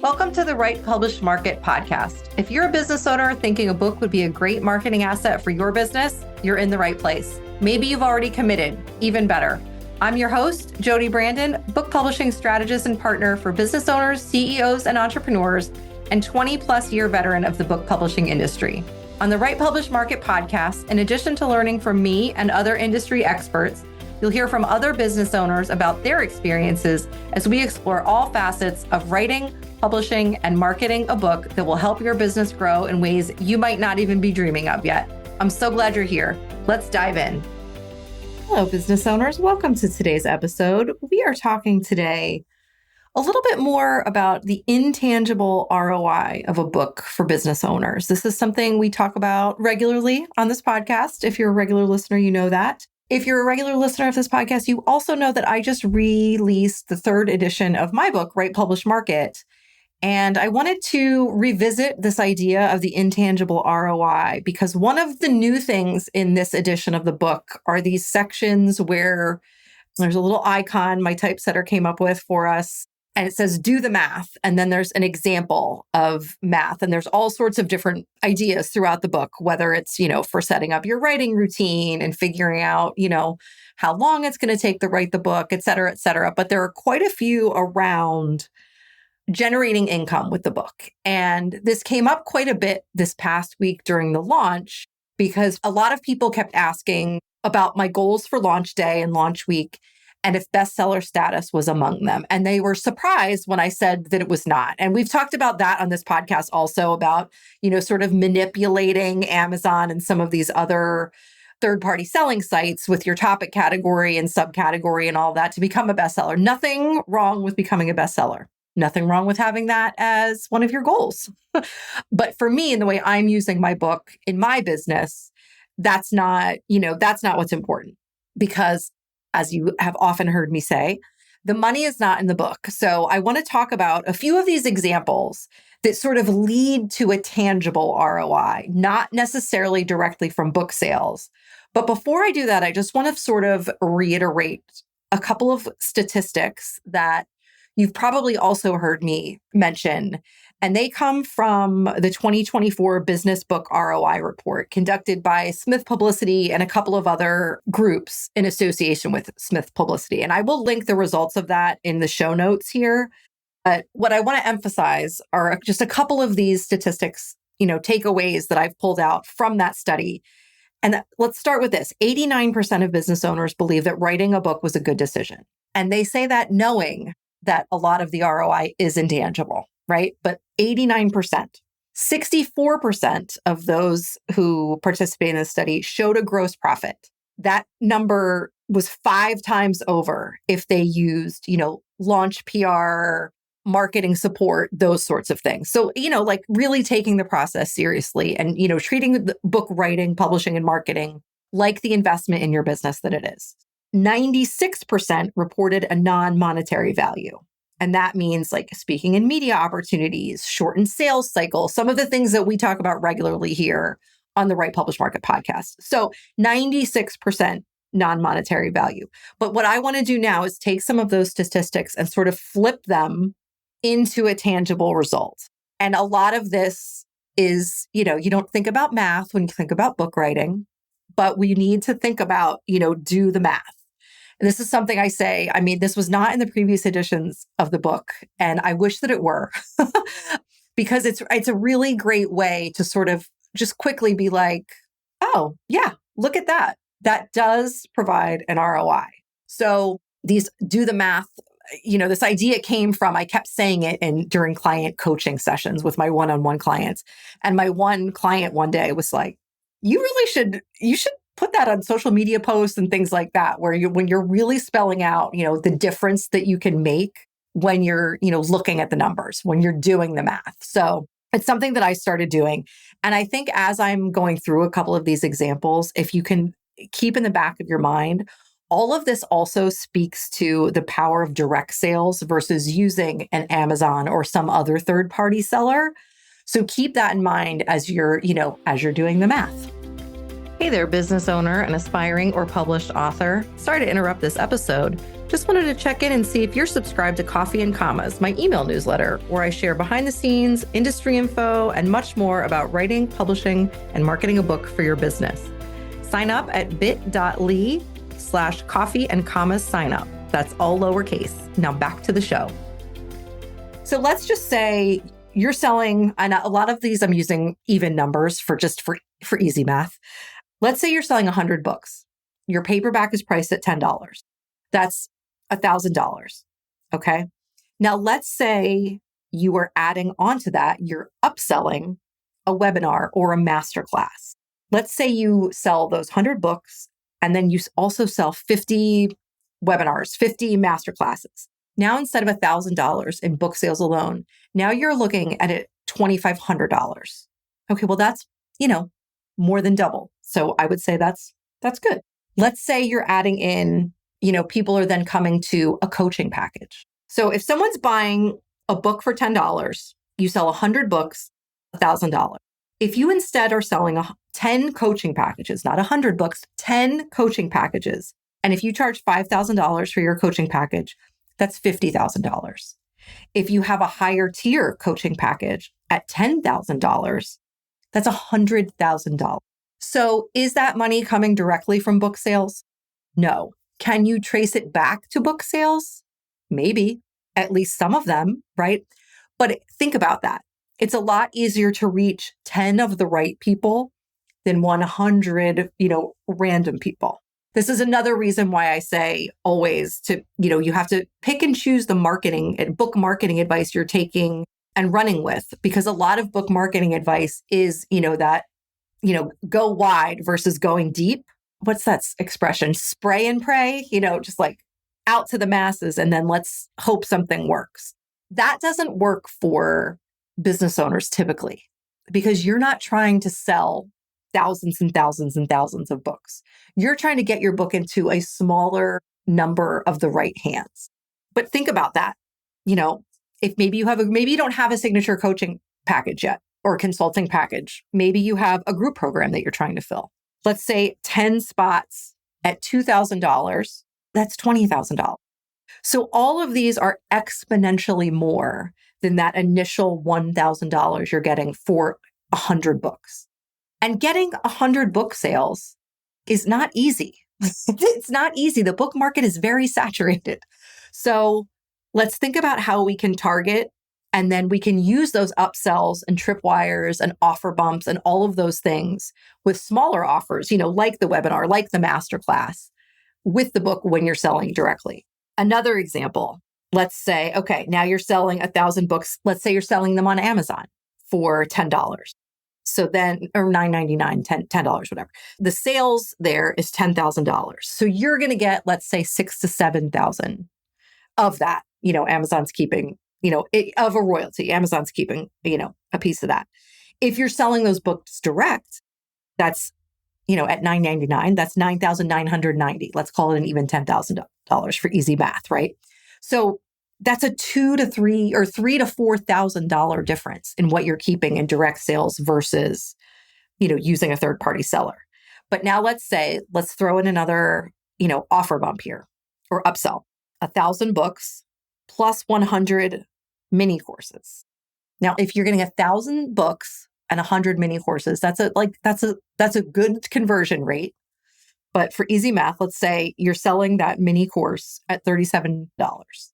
Welcome to the Write.Publish.Market podcast. If you're a business owner thinking a book would be a great marketing asset for your business, you're in the right place. Maybe you've already committed, even better. I'm your host, Jodi Brandon, book publishing strategist and partner for business owners, CEOs, and entrepreneurs, and 20 plus year veteran of the book publishing industry. On the Write.Publish.Market podcast, in addition to learning from me and other industry experts, you'll hear from other business owners about their experiences as we explore all facets of writing, publishing, and marketing a book that will help your business grow in ways you might not even be dreaming of yet. I'm so glad you're here. Let's dive in. Hello, business owners. Welcome to today's episode. We are talking today a little bit more about the intangible ROI of a book for business owners. This is something we talk about regularly on this podcast. If you're a regular listener, you know that. If you're a regular listener of this podcast, you also know that I just released the third edition of my book, Write.Publish.Market. And I wanted to revisit this idea of the intangible ROI because one of the new things in this edition of the book are these sections where there's a little icon my typesetter came up with for us, and it says, do the math. And then there's an example of math. And there's all sorts of different ideas throughout the book, whether it's, for setting up your writing routine and figuring out, how long it's going to take to write the book, et cetera, et cetera. But there are quite a few around generating income with the book. And this came up quite a bit this past week during the launch because a lot of people kept asking about my goals for launch day and launch week and if bestseller status was among them. And they were surprised when I said that it was not. And we've talked about that on this podcast also about, sort of manipulating Amazon and some of these other third-party selling sites with your topic category and subcategory and all that to become a bestseller. Nothing wrong with becoming a bestseller. Nothing wrong with having that as one of your goals. But for me, in the way I'm using my book in my business, that's not what's important. Because as you have often heard me say, the money is not in the book. So I want to talk about a few of these examples that sort of lead to a tangible ROI, not necessarily directly from book sales. But before I do that, I just want to sort of reiterate a couple of statistics that you've probably also heard me mention, and they come from the 2024 Business Book ROI Report conducted by Smith Publicity and a couple of other groups in association with Smith Publicity. And I will link the results of that in the show notes here. But what I want to emphasize are just a couple of these statistics, takeaways that I've pulled out from that study. And let's start with this. 89% of business owners believe that writing a book was a good decision. And they say that knowing that a lot of the ROI is intangible, right? But 89%, 64% of those who participated in the study showed a gross profit. That number was 5 times over if they used, launch PR, marketing support, those sorts of things. So, like really taking the process seriously and, treating the book writing, publishing, and marketing like the investment in your business that it is. 96% reported a non-monetary value. And that means like speaking in media opportunities, shortened sales cycles, some of the things that we talk about regularly here on the Write.Publish.Market podcast. So 96% non-monetary value. But what I want to do now is take some of those statistics and sort of flip them into a tangible result. And a lot of this is, you don't think about math when you think about book writing, but we need to think about, do the math. And this is something I say, this was not in the previous editions of the book, and I wish that it were, because it's a really great way to sort of just quickly be like, oh, yeah, look at that. That does provide an ROI. So these do the math, this idea came from, I kept saying it during client coaching sessions with my one-on-one clients. And my one client one day was like, you should put that on social media posts and things like that, where when you're really spelling out, the difference that you can make when you're, looking at the numbers, when you're doing the math. So it's something that I started doing. And I think as I'm going through a couple of these examples, if you can keep in the back of your mind, all of this also speaks to the power of direct sales versus using an Amazon or some other third-party seller. So keep that in mind as you're doing the math. Hey there, business owner and aspiring or published author. Sorry to interrupt this episode. Just wanted to check in and see if you're subscribed to Coffee and Commas, my email newsletter, where I share behind the scenes, industry info, and much more about writing, publishing, and marketing a book for your business. Sign up at bit.ly/coffee and commas sign up. That's all lowercase. Now back to the show. So let's just say you're selling, and a lot of these I'm using even numbers for easy math. Let's say you're selling 100 books. Your paperback is priced at $10. That's $1,000. Okay. Now let's say you are adding onto that, you're upselling a webinar or a masterclass. Let's say you sell those 100 books and then you also sell 50 webinars, 50 masterclasses. Now, instead of $1,000 in book sales alone, now you're looking at it $2,500. Okay, well, that's, more than double. So I would say that's good. Let's say you're adding in, people are then coming to a coaching package. So if someone's buying a book for $10, you sell 100 books, $1,000. If you instead are selling 10 coaching packages, not 100 books, 10 coaching packages, and if you charge $5,000 for your coaching package, that's $50,000. If you have a higher tier coaching package at $10,000, that's $100,000. So is that money coming directly from book sales? No. Can you trace it back to book sales? Maybe, at least some of them, right? But think about that. It's a lot easier to reach 10 of the right people than 100, random people. This is another reason why I say always to, you have to pick and choose the marketing and book marketing advice you're taking and running with, because a lot of book marketing advice is, go wide versus going deep. What's that expression? Spray and pray, just like out to the masses and then let's hope something works. That doesn't work for business owners typically, because you're not trying to sell thousands and thousands and thousands of books. You're trying to get your book into a smaller number of the right hands. But think about that. If maybe you don't have a signature coaching package yet or consulting package, maybe you have a group program that you're trying to fill. Let's say 10 spots at $2,000, that's $20,000. So all of these are exponentially more than that initial $1,000 you're getting for 100 books. And getting 100 book sales is not easy. It's not easy. The book market is very saturated. So let's think about how we can target, and then we can use those upsells and tripwires and offer bumps and all of those things with smaller offers, like the webinar, like the masterclass, with the book when you're selling directly. Another example, let's say, okay, now you're selling 1,000 books. Let's say you're selling them on Amazon for $10. So then, or $9.99, $10, whatever. The sales there is $10,000. So you're going to get, let's say, $6,000 to $7,000 of that. Amazon's keeping, of a royalty. Amazon's keeping, a piece of that. If you're selling those books direct, that's, at $9.99, that's $9,990. Let's call it an even $10,000 for easy math, right? So that's a $2,000 to $3,000 or $3,000 to $4,000 difference in what you're keeping in direct sales versus, using a third-party seller. But now let's throw in another, offer bump here or upsell. 1,000 books plus 100 mini courses. Now, if you're getting 1,000 books and 100 mini courses, that's a good conversion rate. But for easy math, let's say you're selling that mini course at $37.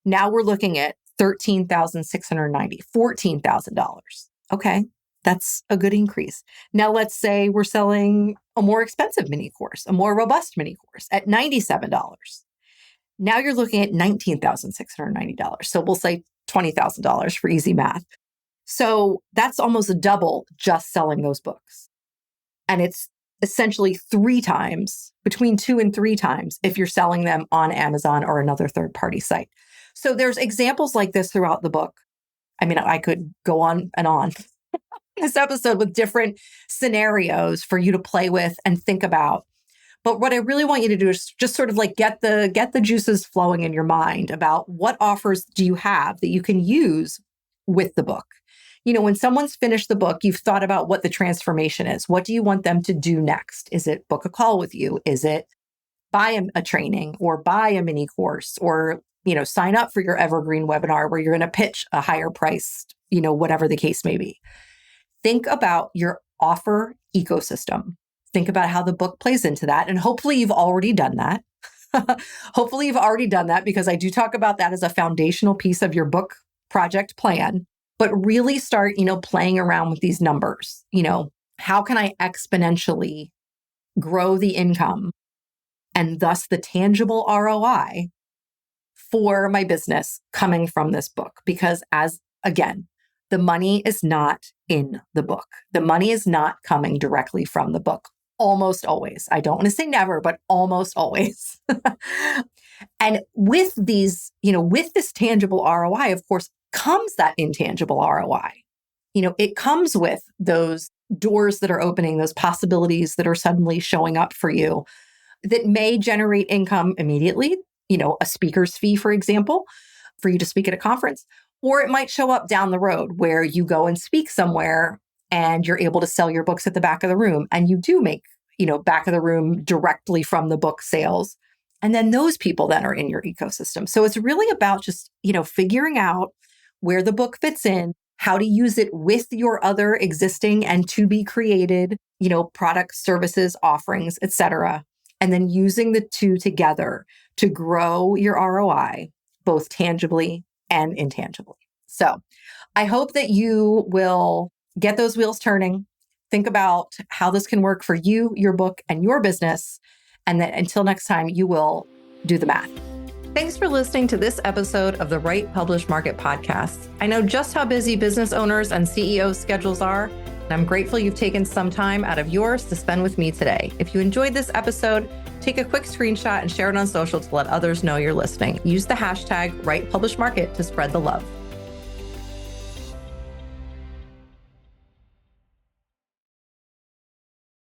Now we're looking at $13,690, $14,000. Okay, that's a good increase. Now let's say we're selling a more expensive mini course, a more robust mini course at $97. Now you're looking at $19,690. So we'll say $20,000 for easy math. So that's almost a double just selling those books. And it's essentially 3 times, between 2 and 3 times, if you're selling them on Amazon or another third-party site. So there's examples like this throughout the book. I mean, I could go on and on this episode with different scenarios for you to play with and think about. But what I really want you to do is just sort of like get the juices flowing in your mind about what offers do you have that you can use with the book. When someone's finished the book, you've thought about what the transformation is. What do you want them to do next? Is it book a call with you? Is it buy a training or buy a mini course or, sign up for your evergreen webinar where you're going to pitch a higher priced, whatever the case may be. Think about your offer ecosystem. Think about how the book plays into that. And hopefully you've already done that. Hopefully you've already done that because I do talk about that as a foundational piece of your book project plan, but really start, playing around with these numbers. How can I exponentially grow the income and thus the tangible ROI for my business coming from this book? Because again, the money is not in the book. The money is not coming directly from the book. Almost always. I don't want to say never, but almost always. And with these, with this tangible ROI, of course, comes that intangible ROI. It comes with those doors that are opening, those possibilities that are suddenly showing up for you that may generate income immediately, a speaker's fee, for example, for you to speak at a conference, or it might show up down the road where you go and speak somewhere and you're able to sell your books at the back of the room. And you do make, back of the room directly from the book sales. And then those people then are in your ecosystem. So it's really about just, figuring out where the book fits in, how to use it with your other existing and to be created, products, services, offerings, etc. And then using the two together to grow your ROI, both tangibly and intangibly. So I hope that you will get those wheels turning. Think about how this can work for you, your book, and your business. And that until next time, you will do the math. Thanks for listening to this episode of the Write.Publish.Market podcast. I know just how busy business owners and CEOs' schedules are, and I'm grateful you've taken some time out of yours to spend with me today. If you enjoyed this episode, take a quick screenshot and share it on social to let others know you're listening. Use the hashtag Write.Publish.Market to spread the love.